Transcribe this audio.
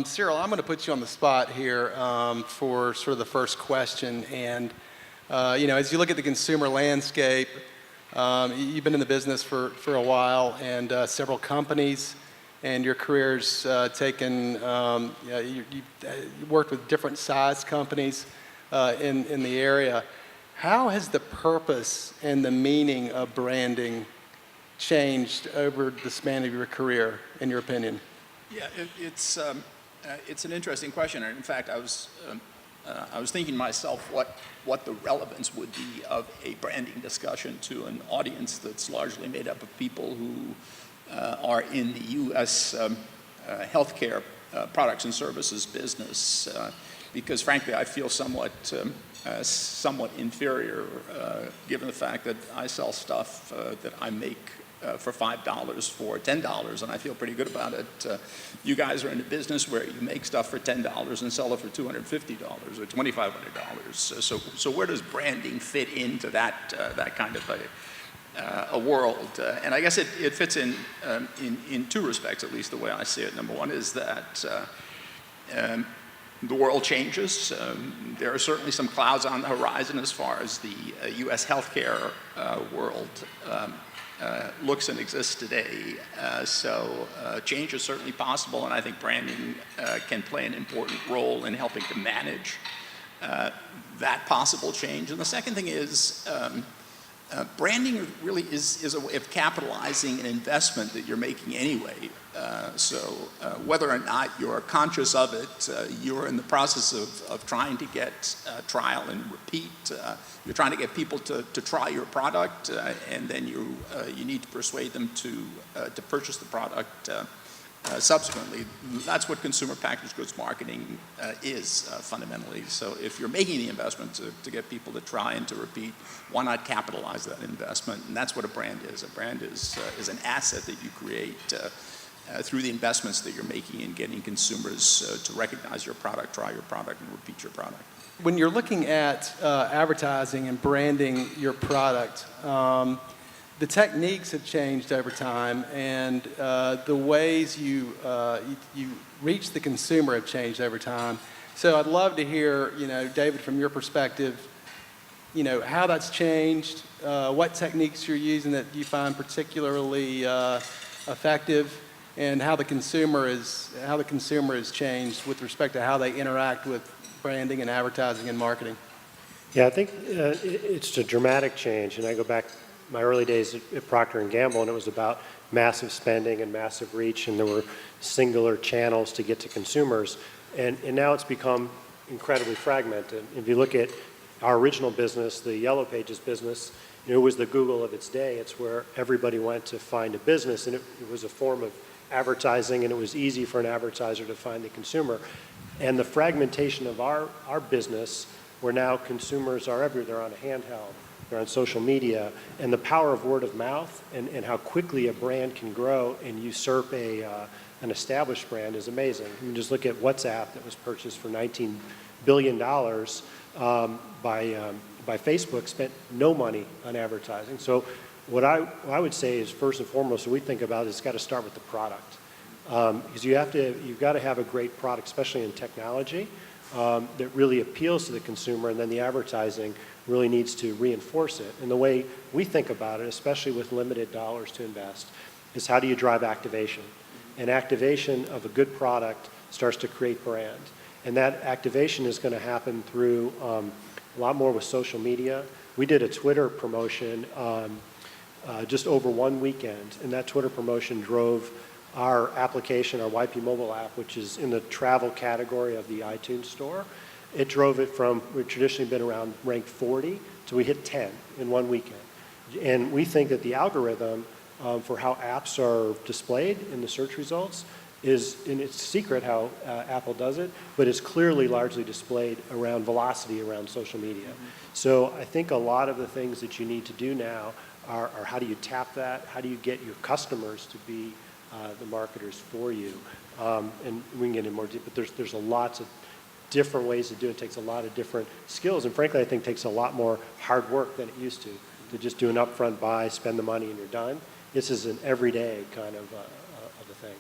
Cyril, I'm going to put you on the spot here for sort of the first question. And, as you look at the consumer landscape, you've been in the business for a while and several companies, and your career's taken, you've worked with different size companies in the area. How has the purpose and the meaning of branding changed over the span of your career, in your opinion? Yeah, it's an interesting question, and in fact, I was thinking to myself what the relevance would be of a branding discussion to an audience that's largely made up of people who are in the U.S. Healthcare products and services business, because frankly, I feel somewhat inferior, given the fact that I sell stuff that I make for $5 for $10, and I feel pretty good about it. You guys are in a business where you make stuff for $10 and sell it for $250 or $2,500. So where does branding fit into that kind of a world? And I guess it fits in two respects, at least the way I see it. Number one is that the world changes. There are certainly some clouds on the horizon as far as the U.S. healthcare world looks and exists today. So change is certainly possible, and I think branding can play an important role in helping to manage that possible change. And the second thing is branding really is a way of capitalizing an investment that you're making anyway. So whether or not you're conscious of it, you're in the process of trying to get trial and repeat. You're trying to get people to try your product, and then you need to persuade them to purchase the product subsequently. That's what consumer packaged goods marketing is fundamentally. So if you're making the investment to get people to try and to repeat, why not capitalize that investment? And that's what a brand is. A brand is an asset that you create through the investments that you're making in getting consumers to recognize your product, try your product, and repeat your product. When you're looking at advertising and branding your product, the techniques have changed over time, and the ways you reach the consumer have changed over time. So I'd love to hear, David, from your perspective, how that's changed, what techniques you're using that you find particularly effective, and how the consumer has changed with respect to how they interact with branding and advertising and marketing. Yeah, I think it's a dramatic change, and I go back my early days at Procter & Gamble, and it was about massive spending and massive reach, and there were singular channels to get to consumers, and now it's become incredibly fragmented. If you look at our original business, the Yellow Pages business, it was the Google of its day. It's where everybody went to find a business, and it was a form of advertising, and it was easy for an advertiser to find the consumer. And the fragmentation of our business, where now consumers are everywhere, they're on a handheld, they're on social media, and the power of word of mouth and how quickly a brand can grow and usurp an established brand is amazing. You can just look at WhatsApp that was purchased for $19 billion by Facebook, spent no money on advertising. So what I would say is, first and foremost, what we think about is it's got to start with the product. Because you've got to have a great product, especially in technology, that really appeals to the consumer, and then the advertising really needs to reinforce it. And the way we think about it, especially with limited dollars to invest, is how do you drive activation? And activation of a good product starts to create brand. And that activation is going to happen through a lot more with social media. We did a Twitter promotion just over one weekend, and that Twitter promotion drove our application, our YP mobile app, which is in the travel category of the iTunes store. It drove it from, we've traditionally been around ranked 40, so we hit 10 in one weekend. And we think that the algorithm for how apps are displayed in the search results is, and it's secret how Apple does it, but it's clearly largely displayed around velocity around social media. So I think a lot of the things that you need to do now are how do you tap that? How do you get your customers to be the marketers for you? And we can get in more deep, but there's a lots of different ways to do it. It takes a lot of different skills, and frankly, I think it takes a lot more hard work than it used to just do an upfront buy, spend the money, and you're done. This is an everyday kind of a thing.